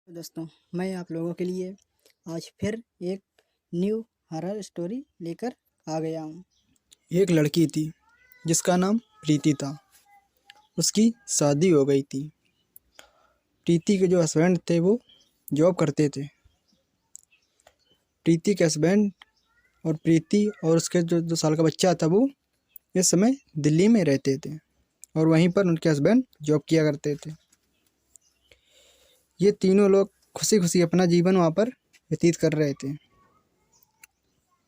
दोस्तों, मैं आप लोगों के लिए आज फिर एक न्यू हॉरर स्टोरी लेकर आ गया हूँ। एक लड़की थी जिसका नाम प्रीति था। उसकी शादी हो गई थी। प्रीति के जो हस्बैंड थे वो जॉब करते थे। प्रीति के हस्बैंड और प्रीति और उसके जो 2 साल का बच्चा था वो इस समय दिल्ली में रहते थे और वहीं पर उनके हस्बैंड जॉब किया करते थे। ये तीनों लोग खुशी खुशी अपना जीवन वहाँ पर व्यतीत कर रहे थे।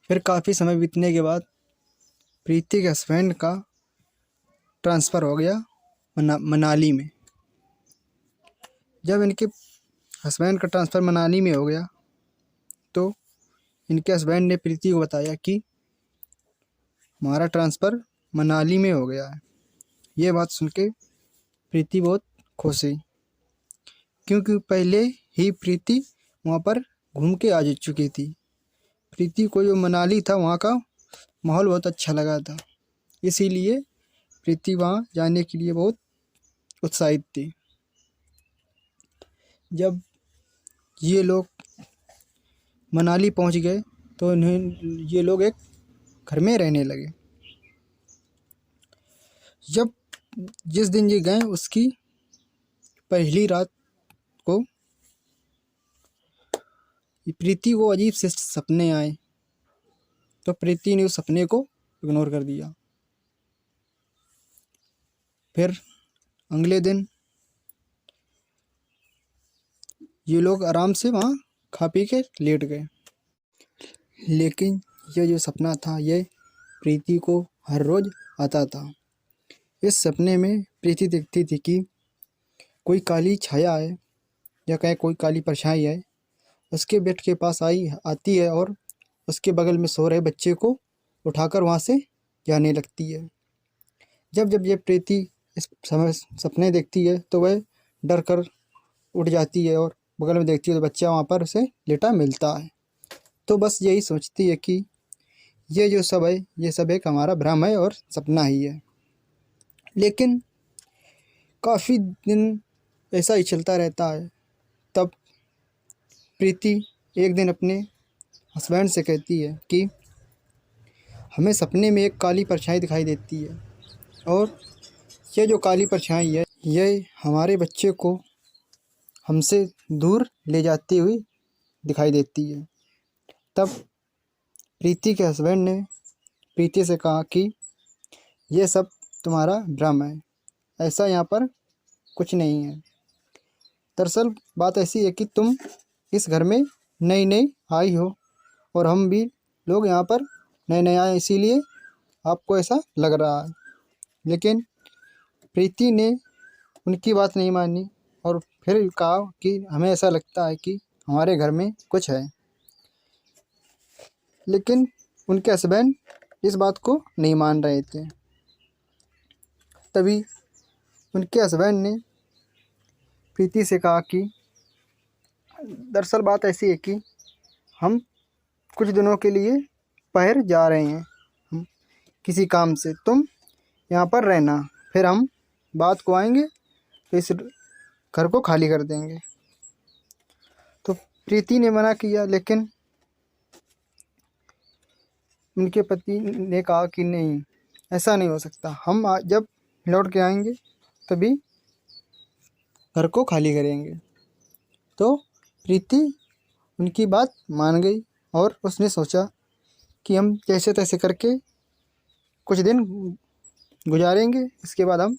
फिर काफ़ी समय बीतने के बाद प्रीति के हस्बैंड का ट्रांसफ़र हो गया मनाली में। जब इनके हस्बैंड का ट्रांसफ़र मनाली में हो गया तो इनके हस्बैंड ने प्रीति को बताया कि हमारा ट्रांसफ़र मनाली में हो गया है। ये बात सुन के प्रीति बहुत खुश हुई, क्योंकि पहले ही प्रीति वहाँ पर घूम के आ चुकी थी। प्रीति को जो मनाली था वहाँ का माहौल बहुत अच्छा लगा था, इसीलिए प्रीति वहाँ जाने के लिए बहुत उत्साहित थी। जब ये लोग मनाली पहुँच गए तो ये लोग एक घर में रहने लगे। जब जिस दिन ये गए उसकी पहली रात को प्रीति को अजीब से सपने आए, तो प्रीति ने उस सपने को इग्नोर कर दिया। फिर अगले दिन ये लोग आराम से वहाँ खा पी के लेट गए, लेकिन ये जो सपना था ये प्रीति को हर रोज़ आता था। इस सपने में प्रीति देखती थी कि कोई काली छाया है या कहीं कोई काली परछाई है, उसके बेड के पास आती है और उसके बगल में सो रहे बच्चे को उठाकर वहाँ से जाने लगती है। जब जब ये प्रीति इस समय सपने देखती है तो वह डर कर उठ जाती है और बगल में देखती है तो बच्चा वहाँ पर उसे लेटा मिलता है। तो बस यही सोचती है कि ये जो सब है ये सब एक हमारा भ्रम है और सपना ही है। लेकिन काफ़ी दिन ऐसा ही चलता रहता है। तब प्रीति एक दिन अपने हस्बैंड से कहती है कि हमें सपने में एक काली परछाई दिखाई देती है और ये जो काली परछाई है ये हमारे बच्चे को हमसे दूर ले जाती हुई दिखाई देती है। तब प्रीति के हस्बैंड ने प्रीति से कहा कि ये सब तुम्हारा भ्रम है, ऐसा यहाँ पर कुछ नहीं है। दरअसल बात ऐसी है कि तुम इस घर में नई नई आई हो और हम भी लोग यहाँ पर नए नए आए, इसीलिए आपको ऐसा लग रहा है। लेकिन प्रीति ने उनकी बात नहीं मानी और फिर कहा कि हमें ऐसा लगता है कि हमारे घर में कुछ है। लेकिन उनके हस्बैंड इस बात को नहीं मान रहे थे। तभी उनके हस्बैंड ने प्रीति से कहा कि दरअसल बात ऐसी है कि हम कुछ दिनों के लिए बाहर जा रहे हैं हम किसी काम से, तुम यहाँ पर रहना, फिर हम बात को आएंगे तो इस घर को खाली कर देंगे। तो प्रीति ने मना किया, लेकिन उनके पति ने कहा कि नहीं, ऐसा नहीं हो सकता, हम जब लौट के आएंगे तभी घर को खाली करेंगे। तो प्रीति उनकी बात मान गई और उसने सोचा कि हम जैसे तैसे करके कुछ दिन गुजारेंगे, इसके बाद हम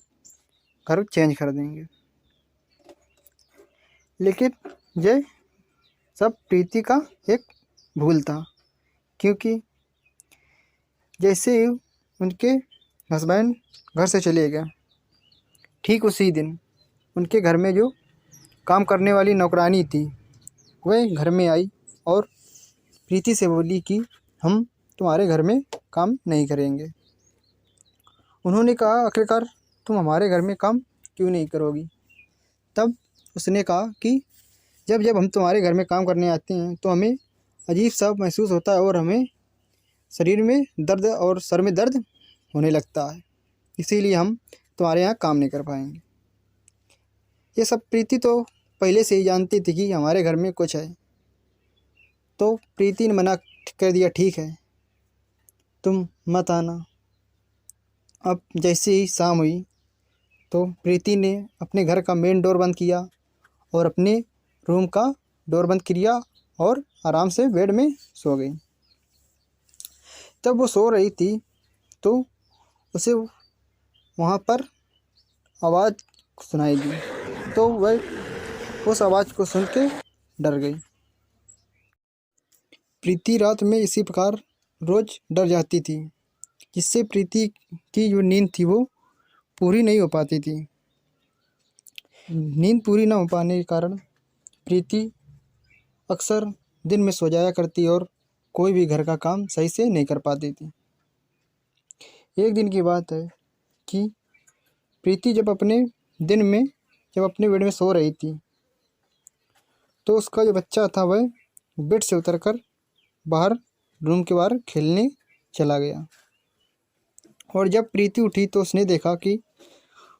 घर चेंज कर देंगे। लेकिन ये सब प्रीति का एक भूल था, क्योंकि जैसे ही उनके हस्बैंड घर से चले गए, ठीक उसी दिन उनके घर में जो काम करने वाली नौकरानी थी वह घर में आई और प्रीति से बोली कि हम तुम्हारे घर में काम नहीं करेंगे। उन्होंने कहा आखिरकार तुम हमारे घर में काम क्यों नहीं करोगी? तब उसने कहा कि जब जब हम तुम्हारे घर में काम करने आते हैं तो हमें अजीब सा महसूस होता है और हमें शरीर में दर्द और सर में दर्द होने लगता है, इसीलिए हम तुम्हारे यहाँ काम नहीं कर पाएंगे। ये सब प्रीति तो पहले से ही जानती थी कि हमारे घर में कुछ है। तो प्रीति ने मना कर दिया, ठीक है तुम मत आना। अब जैसे ही शाम हुई तो प्रीति ने अपने घर का मेन डोर बंद किया और अपने रूम का डोर बंद किया और आराम से बेड में सो गई। जब वो सो रही थी तो उसे वहाँ पर आवाज़ सुनाई दी, तो वह उस आवाज़ को सुन के डर गई। प्रीति रात में इसी प्रकार रोज़ डर जाती थी, जिससे प्रीति की जो नींद थी वो पूरी नहीं हो पाती थी। नींद पूरी ना हो पाने के कारण प्रीति अक्सर दिन में सो जाया करती और कोई भी घर का काम सही से नहीं कर पाती थी। एक दिन की बात है कि प्रीति जब अपने बेड में सो रही थी तो उसका जो बच्चा था वह बेड से उतरकर रूम के बाहर खेलने चला गया। और जब प्रीति उठी तो उसने देखा कि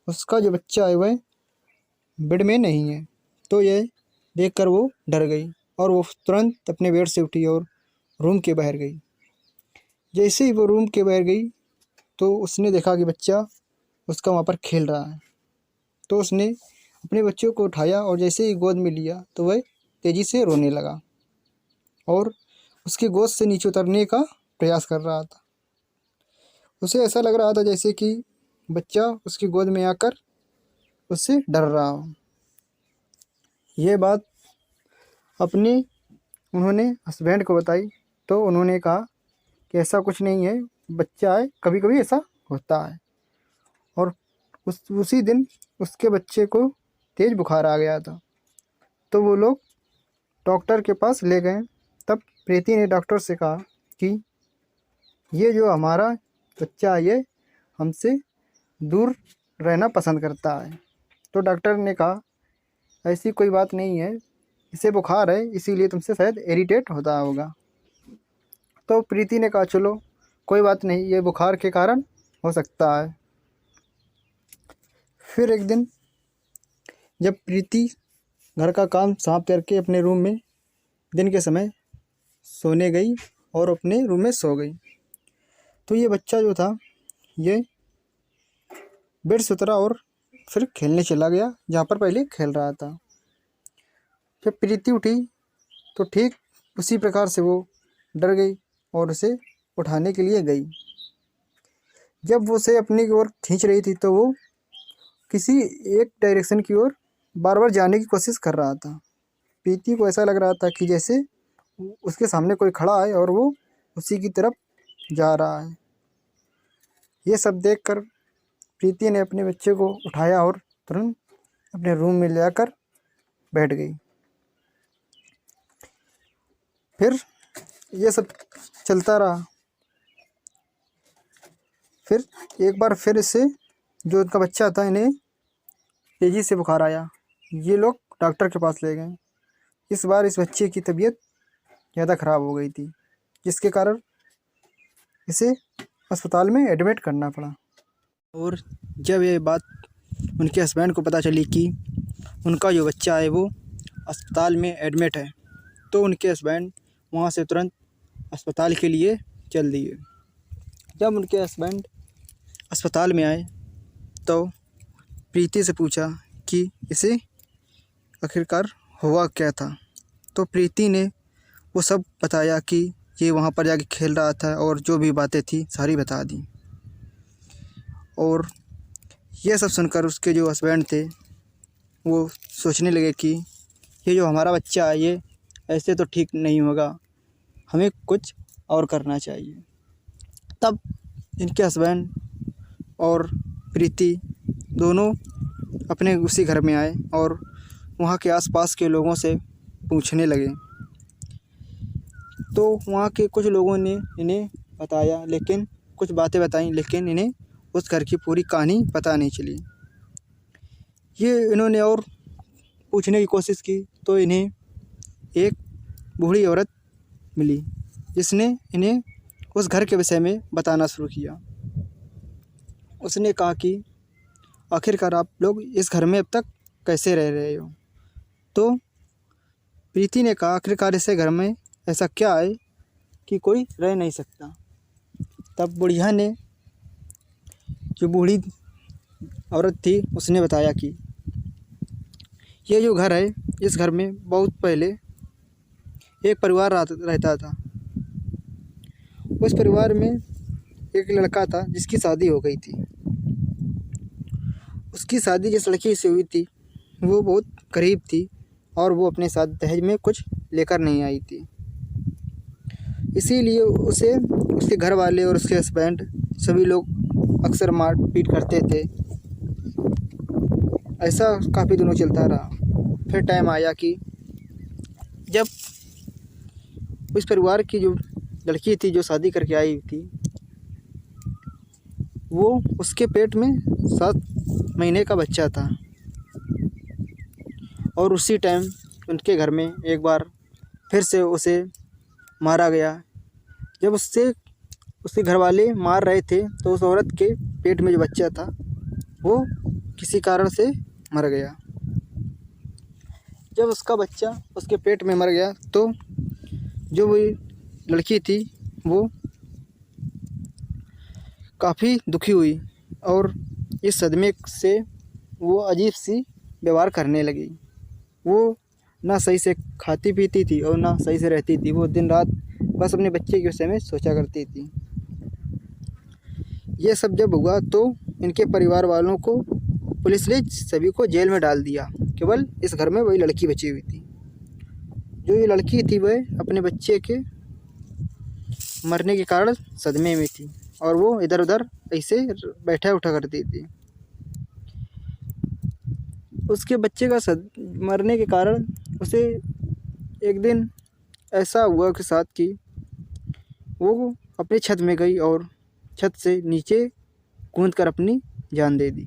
उसका जो बच्चा है वह बेड में नहीं है। तो यह देखकर वो डर गई और वो तुरंत अपने बेड से उठी और रूम के बाहर गई। जैसे ही वो रूम के बाहर गई तो उसने देखा कि बच्चा उसका वहाँ पर खेल रहा है। तो उसने अपने बच्चों को उठाया और जैसे ही गोद में लिया तो वह तेज़ी से रोने लगा और उसकी गोद से नीचे उतरने का प्रयास कर रहा था। उसे ऐसा लग रहा था जैसे कि बच्चा उसकी गोद में आकर उससे डर रहा हो। यह बात उन्होंने हस्बैंड को बताई तो उन्होंने कहा कि ऐसा कुछ नहीं है, बच्चा है, कभी कभी ऐसा होता है। और उसी दिन उसके बच्चे को तेज़ बुखार आ गया था। तो वो लोग डॉक्टर के पास ले गए। तब प्रीति ने डॉक्टर से कहा कि ये जो हमारा बच्चा है ये हमसे दूर रहना पसंद करता है। तो डॉक्टर ने कहा ऐसी कोई बात नहीं है, इसे बुखार है इसीलिए तुमसे शायद इरिटेट होता होगा। तो प्रीति ने कहा चलो कोई बात नहीं, ये बुखार के कारण हो सकता है। फिर एक दिन जब प्रीति घर का काम समाप्त करके अपने रूम में दिन के समय सोने गई और अपने रूम में सो गई तो ये बच्चा जो था ये बेड से उतरा और फिर खेलने चला गया जहाँ पर पहले खेल रहा था। जब प्रीति उठी तो ठीक उसी प्रकार से वो डर गई और उसे उठाने के लिए गई। जब वो उसे अपनी ओर खींच रही थी तो वो किसी एक डायरेक्शन की ओर बार बार जाने की कोशिश कर रहा था। प्रीति को ऐसा लग रहा था कि जैसे उसके सामने कोई खड़ा है और वो उसी की तरफ जा रहा है। ये सब देखकर प्रीति ने अपने बच्चे को उठाया और तुरंत अपने रूम में ले आकर बैठ गई। फिर ये सब चलता रहा। फिर एक बार फिर से जो उनका बच्चा था इन्हें तेज़ी से बुखार आया। ये लोग डॉक्टर के पास ले गए। इस बार इस बच्चे की तबीयत ज़्यादा ख़राब हो गई थी, जिसके कारण इसे अस्पताल में एडमिट करना पड़ा। और जब ये बात उनके हस्बैंड को पता चली कि उनका जो बच्चा है वो अस्पताल में एडमिट है तो उनके हस्बैंड वहाँ से तुरंत अस्पताल के लिए चल दिए। जब उनके हस्बैंड अस्पताल में आए तो प्रीति से पूछा कि इसे आखिरकार हुआ क्या था। तो प्रीति ने वो सब बताया कि ये वहाँ पर जाके खेल रहा था और जो भी बातें थी सारी बता दी। और ये सब सुनकर उसके जो हस्बैंड थे वो सोचने लगे कि ये जो हमारा बच्चा है ये ऐसे तो ठीक नहीं होगा, हमें कुछ और करना चाहिए। तब इनके हस्बैंड और प्रीति दोनों अपने उसी घर में आए और वहाँ के आसपास के लोगों से पूछने लगे। तो वहाँ के कुछ लोगों ने इन्हें बताया, लेकिन कुछ बातें बताई, लेकिन इन्हें उस घर की पूरी कहानी पता नहीं चली। इन्होंने और पूछने की कोशिश की तो इन्हें एक बूढ़ी औरत मिली जिसने इन्हें उस घर के विषय में बताना शुरू किया। उसने कहा कि आखिरकार आप लोग इस घर में अब तक कैसे रह रहे हो। तो प्रीति ने कहा आखिरकार इसे घर में ऐसा क्या है कि कोई रह नहीं सकता। तब बुढ़िया ने, जो बूढ़ी औरत थी, उसने बताया कि ये जो घर है, इस घर में बहुत पहले एक परिवार रहता था। उस परिवार में एक लड़का था जिसकी शादी हो गई थी। उसकी शादी जिस लड़की से हुई थी वो बहुत गरीब थी और वो अपने साथ दहेज में कुछ लेकर नहीं आई थी। इसीलिए उसे उसके घर वाले और उसके हस्बैंड सभी लोग अक्सर मार पीट करते थे। ऐसा काफ़ी दिनों चलता रहा। फिर टाइम आया कि जब उस परिवार की जो लड़की थी जो शादी करके आई थी, वो उसके पेट में 7 महीने का बच्चा था। और उसी टाइम उनके घर में एक बार फिर से उसे मारा गया। जब उसके घर वाले मार रहे थे तो उस औरत के पेट में जो बच्चा था वो किसी कारण से मर गया। जब उसका बच्चा उसके पेट में मर गया तो जो वो लड़की थी वो काफ़ी दुखी हुई और इस सदमे से वो अजीब सी व्यवहार करने लगी। वो ना सही से खाती पीती थी और ना सही से रहती थी। वो दिन रात बस अपने बच्चे के विषय में सोचा करती थी। ये सब जब हुआ तो इनके परिवार वालों को पुलिस ने सभी को जेल में डाल दिया। केवल इस घर में वही लड़की बची हुई थी। जो ये लड़की थी वह अपने बच्चे के मरने के कारण सदमे में थी और वो इधर उधर ऐसे बैठा उठा करती थी। उसके बच्चे का मरने के कारण उसे एक दिन ऐसा हुआ के साथ कि वो अपनी छत में गई और छत से नीचे कूद कर अपनी जान दे दी।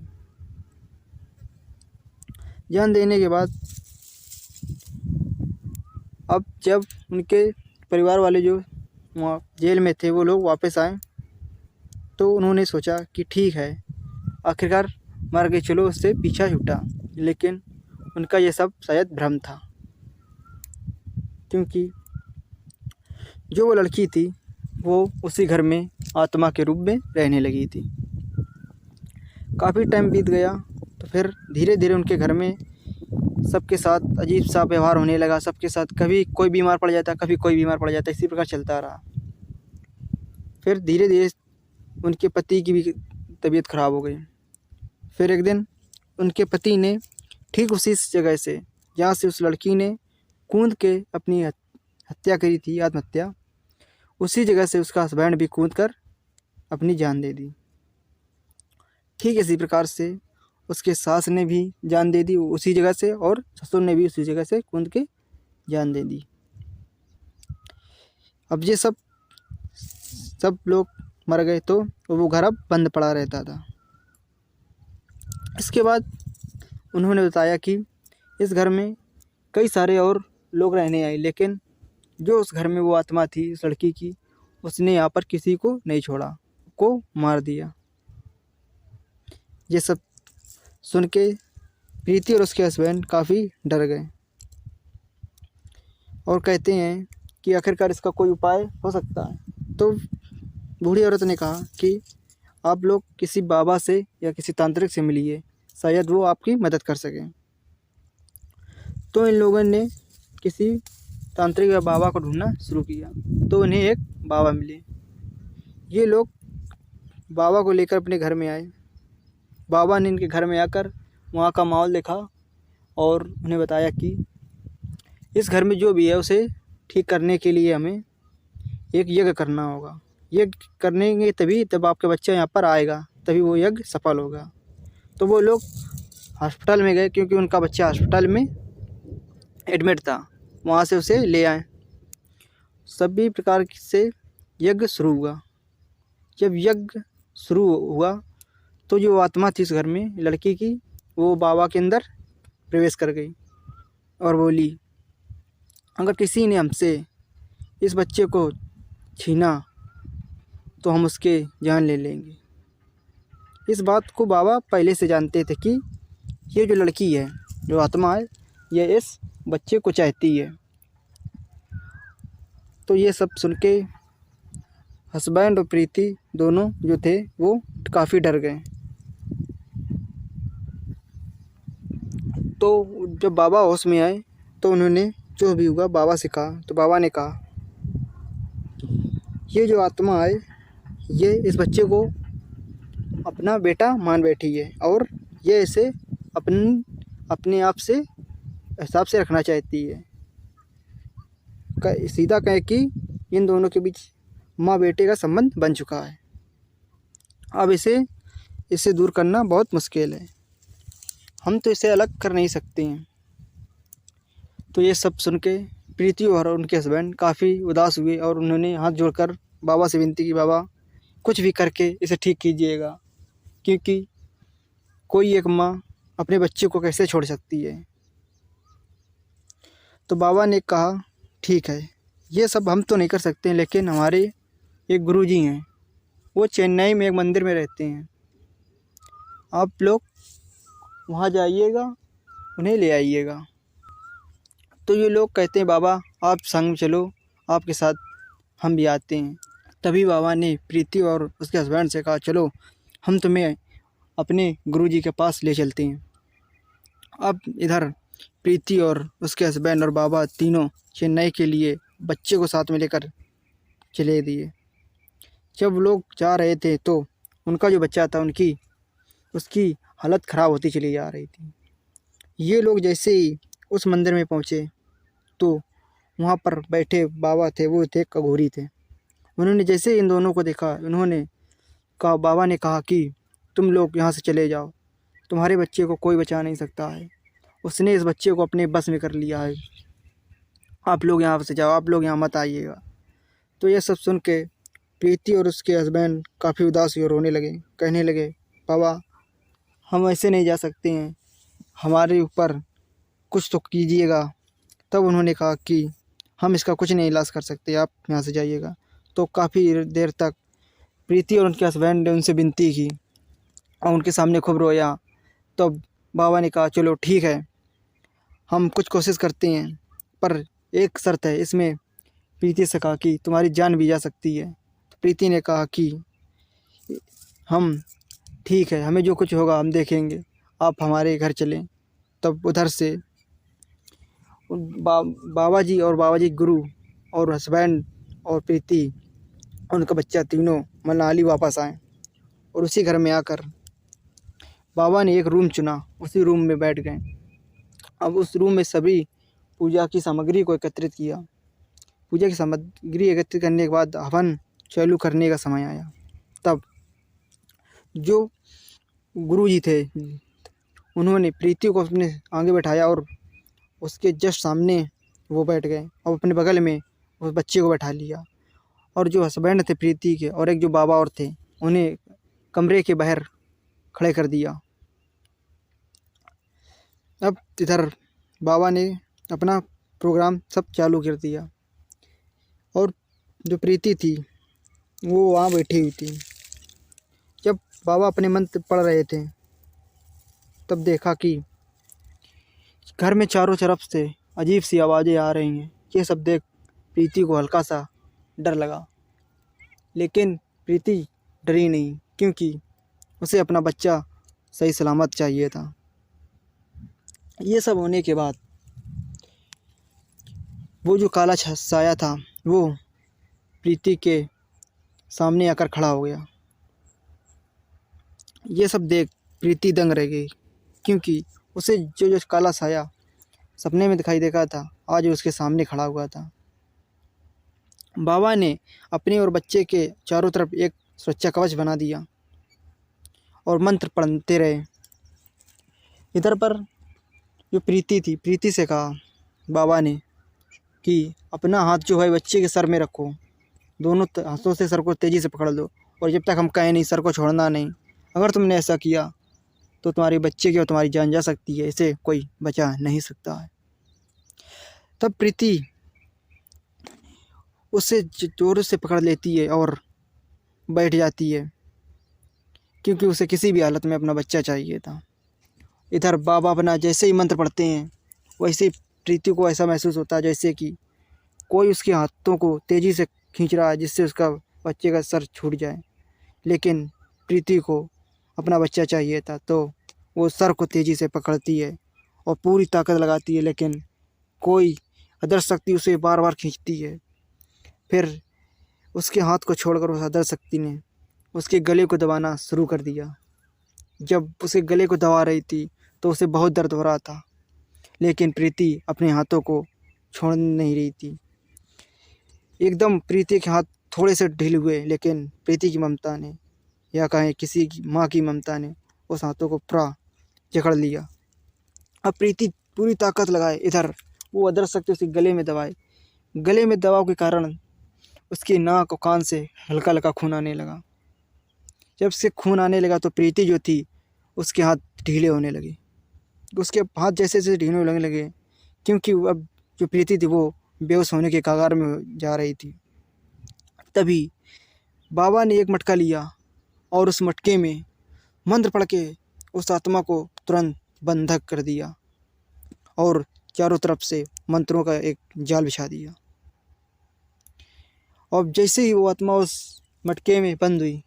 जान देने के बाद अब जब उनके परिवार वाले जो वहाँ जेल में थे वो लोग वापस आए तो उन्होंने सोचा कि ठीक है, आखिरकार मर गई, चलो उससे पीछा छूटा। लेकिन उनका ये सब शायद भ्रम था, क्योंकि जो वो लड़की थी वो उसी घर में आत्मा के रूप में रहने लगी थी। काफ़ी टाइम बीत गया तो फिर धीरे धीरे उनके घर में सबके साथ अजीब सा व्यवहार होने लगा। सबके साथ कभी कोई बीमार पड़ जाता, कभी कोई बीमार पड़ जाता, इसी प्रकार चलता रहा। फिर धीरे धीरे उनके पति की भी तबीयत ख़राब हो गई। फिर एक दिन उनके पति ने ठीक उसी जगह से जहाँ से उस लड़की ने कूद के अपनी हत्या करी थी, आत्महत्या, उसी जगह से उसका हस्बैंड भी कूद कर अपनी जान दे दी। ठीक इसी प्रकार से उसके सास ने भी जान दे दी उसी जगह से और ससुर ने भी उसी जगह से कूद के जान दे दी। अब ये सब लोग मर गए तो वो घर अब बंद पड़ा रहता था। इसके बाद उन्होंने बताया कि इस घर में कई सारे और लोग रहने आए, लेकिन जो उस घर में वो आत्मा थी उस लड़की की, उसने यहाँ पर किसी को नहीं छोड़ा, को मार दिया। ये सब सुन के प्रीति और उसके हस्बैंड काफ़ी डर गए और कहते हैं कि आखिरकार इसका कोई उपाय हो सकता है। तो बूढ़ी औरत ने कहा कि आप लोग किसी बाबा से या किसी तांत्रिक से मिलिए, शायद वो आपकी मदद कर सकें। तो इन लोगों ने किसी तांत्रिक या बाबा को ढूंढना शुरू किया तो उन्हें एक बाबा मिले। ये लोग बाबा को लेकर अपने घर में आए। बाबा ने इनके घर में आकर वहाँ का माहौल देखा और उन्हें बताया कि इस घर में जो भी है उसे ठीक करने के लिए हमें एक यज्ञ करना होगा। यज्ञ करेंगे तभी तब आपका बच्चा यहाँ पर आएगा, तभी वो यज्ञ सफल होगा। तो वो लोग हॉस्पिटल में गए, क्योंकि उनका बच्चा हॉस्पिटल में एडमिट था। वहाँ से उसे ले आए। सभी प्रकार से यज्ञ शुरू हुआ। जब यज्ञ शुरू हुआ तो जो आत्मा थी इस घर में लड़की की, वो बाबा के अंदर प्रवेश कर गई और बोली, अगर किसी ने हमसे इस बच्चे को छीना तो हम उसके जान ले लेंगे। इस बात को बाबा पहले से जानते थे कि ये जो लड़की है, जो आत्मा है, ये इस बच्चे को चाहती है। तो ये सब सुन के हस्बैंड और प्रीति दोनों जो थे वो काफ़ी डर गए। तो जब बाबा होश में आए तो उन्होंने जो भी हुआ बाबा से कहा। तो बाबा ने कहा, ये जो आत्मा है ये इस बच्चे को अपना बेटा मान बैठी है और ये इसे अपने आप से हिसाब से रखना चाहती है। सीधा कहे कि इन दोनों के बीच माँ बेटे का संबंध बन चुका है। अब इसे दूर करना बहुत मुश्किल है, हम तो इसे अलग कर नहीं सकते हैं। तो ये सब सुन के प्रीति और उनके हस्बैंड काफ़ी उदास हुए और उन्होंने हाथ जोड़कर बाबा से विनती की, बाबा कुछ भी करके इसे ठीक कीजिएगा, क्योंकि कोई एक माँ अपने बच्चे को कैसे छोड़ सकती है। तो बाबा ने कहा, ठीक है, ये सब हम तो नहीं कर सकते, लेकिन हमारे एक गुरुजी हैं, वो चेन्नई में एक मंदिर में रहते हैं, आप लोग वहाँ जाइएगा, उन्हें ले आइएगा। तो ये लोग कहते हैं, बाबा आप संग में चलो, आपके साथ हम भी आते हैं। तभी बाबा ने प्रीति और उसके हस्बैंड से कहा, चलो हम तुम्हें अपने गुरुजी के पास ले चलते हैं। अब इधर प्रीति और उसके हस्बैंड और बाबा तीनों चेन्नई के लिए बच्चे को साथ में लेकर चले दिए। जब लोग जा रहे थे तो उनका जो बच्चा था उसकी हालत ख़राब होती चली जा रही थी। ये लोग जैसे ही उस मंदिर में पहुँचे तो वहाँ पर बैठे बाबा थे, वो थे अघोरी थे। उन्होंने जैसे इन दोनों को देखा, बाबा ने कहा कि तुम लोग यहाँ से चले जाओ, तुम्हारे बच्चे को कोई बचा नहीं सकता है, उसने इस बच्चे को अपने बस में कर लिया है, आप लोग यहाँ से जाओ, आप लोग यहाँ मत आइएगा। तो ये सब सुन के प्रीति और उसके हस्बैंड काफ़ी उदास हुए और रोने लगे, कहने लगे, बाबा हम ऐसे नहीं जा सकते हैं, हमारे ऊपर कुछ तो कीजिएगा। तब उन्होंने कहा कि हम इसका कुछ नहीं इलाज कर सकते, आप यहाँ से जाइएगा। तो काफ़ी देर तक प्रीति और उनके हस्बैंड ने उनसे विनती की और उनके सामने खूब रोया। तब बाबा ने कहा, चलो ठीक है, हम कुछ कोशिश करते हैं, पर एक शर्त है। इसमें प्रीति से कहा कि तुम्हारी जान भी जा सकती है। तो प्रीति ने कहा कि हम ठीक है, हमें जो कुछ होगा हम देखेंगे, आप हमारे घर चलें। तब उधर से बाबा जी और बाबा जी गुरु और हस्बैंड और प्रीति और उनका बच्चा तीनों मनाली वापस आए और उसी घर में आकर बाबा ने एक रूम चुना, उसी रूम में बैठ गए। अब उस रूम में सभी पूजा की सामग्री को एकत्रित किया। पूजा की सामग्री एकत्रित करने के बाद हवन चालू करने का समय आया। तब जो गुरुजी थे उन्होंने प्रीति को अपने आगे बैठाया और उसके जस्ट सामने वो बैठ गए और अपने बगल में उस बच्चे को बैठा लिया। और जो हस्बैंड थे प्रीति के और एक जो बाबा और थे, उन्हें कमरे के बाहर खड़े कर दिया। अब इधर बाबा ने अपना प्रोग्राम सब चालू कर दिया और जो प्रीति थी वो वहाँ बैठी हुई थी। जब बाबा अपने मंत्र पढ़ रहे थे तब देखा कि घर में चारों तरफ से अजीब सी आवाज़ें आ रही हैं। ये सब देख प्रीति को हल्का सा डर लगा, लेकिन प्रीति डरी नहीं, क्योंकि उसे अपना बच्चा सही सलामत चाहिए था। ये सब होने के बाद वो जो काला साया था वो प्रीति के सामने आकर खड़ा हो गया। ये सब देख प्रीति दंग रह गई, क्योंकि उसे जो काला साया सपने में दिखाई देगा था आज उसके सामने खड़ा हुआ था। बाबा ने अपने और बच्चे के चारों तरफ एक सुरक्षा कवच बना दिया और मंत्र पढ़ते रहे। इधर पर जो प्रीति थी, प्रीति से कहा बाबा ने कि अपना हाथ जो है बच्चे के सर में रखो, दोनों हाथों से सर को तेज़ी से पकड़ लो और जब तक हम कहें नहीं सर को छोड़ना नहीं। अगर तुमने ऐसा किया तो तुम्हारे बच्चे की और तुम्हारी जान जा सकती है, इसे कोई बचा नहीं सकता है। तब प्रीति उसे जोर से पकड़ लेती है और बैठ जाती है, क्योंकि उसे किसी भी हालत में अपना बच्चा चाहिए था। इधर बाबा अपना जैसे ही मंत्र पढ़ते हैं वैसे ही प्रीति को ऐसा महसूस होता है जैसे कि कोई उसके हाथों को तेज़ी से खींच रहा है जिससे उसका बच्चे का सर छूट जाए। लेकिन प्रीति को अपना बच्चा चाहिए था, तो वो सर को तेज़ी से पकड़ती है और पूरी ताकत लगाती है, लेकिन कोई अदृश्य शक्ति उसे बार बार खींचती है। फिर उसके हाथ को छोड़कर उस अदृश्य शक्ति ने उसके गले को दबाना शुरू कर दिया। जब उसे गले को दबा रही थी तो उसे बहुत दर्द हो रहा था, लेकिन प्रीति अपने हाथों को छोड़ नहीं रही थी। एकदम प्रीति के हाथ थोड़े से ढीले हुए, लेकिन प्रीति की ममता ने, या कहें किसी की माँ की ममता ने, उस हाथों को पूरा जकड़ लिया। अब प्रीति पूरी ताकत लगाए, इधर वो अदृश्य शक्ति उसके गले में दबाए। गले में दबाव के कारण उसकी नाक और कान से हल्का हल्का खून आने लगा। जब से खून आने लगा तो प्रीति जो थी उसके हाथ ढीले होने लगे। उसके हाथ जैसे जैसे ढीले होने लगे, क्योंकि अब जो प्रीति थी वो बेहोश होने के कगार में जा रही थी। तभी बाबा ने एक मटका लिया और उस मटके में मंत्र पढ़ के उस आत्मा को तुरंत बंधक कर दिया और चारों तरफ से मंत्रों का एक जाल बिछा दिया। और जैसे ही वो आत्मा उस मटके में बंद हुई,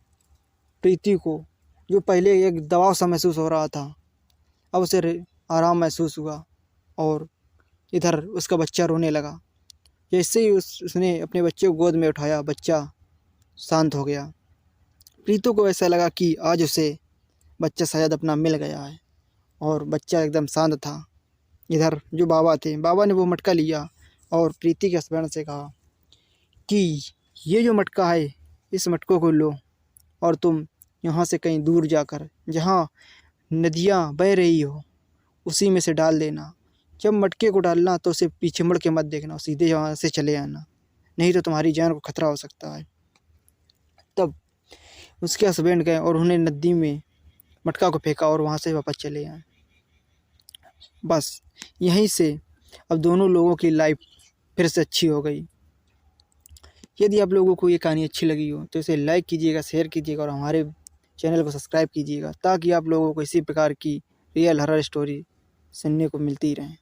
प्रीति को जो पहले एक दबाव सा महसूस हो रहा था, अब उसे आराम महसूस हुआ और इधर उसका बच्चा रोने लगा। जैसे ही उसने अपने बच्चे को गोद में उठाया, बच्चा शांत हो गया। प्रीति को ऐसा लगा कि आज उसे बच्चा शायद अपना मिल गया है और बच्चा एकदम शांत था। इधर जो बाबा थे, बाबा ने वो मटका लिया और प्रीति के हस्बैंड से कहा कि ये जो मटका है, इस मटकों को लो और तुम यहाँ से कहीं दूर जाकर जहाँ नदियाँ बह रही हो उसी में से डाल देना। जब मटके को डालना तो उसे पीछे मुड़ के मत देखना, सीधे वहाँ से चले आना, नहीं तो तुम्हारी जान को खतरा हो सकता है। तब उसके हस्बैंड गए और उन्हें नदी में मटका को फेंका और वहाँ से वापस चले आए। बस यहीं से अब दोनों लोगों की लाइफ फिर से अच्छी हो गई। यदि आप लोगों को ये कहानी अच्छी लगी हो तो इसे लाइक कीजिएगा, शेयर कीजिएगा और हमारे चैनल को सब्सक्राइब कीजिएगा, ताकि आप लोगों को इसी प्रकार की रियल हॉरर स्टोरी सुनने को मिलती रहें।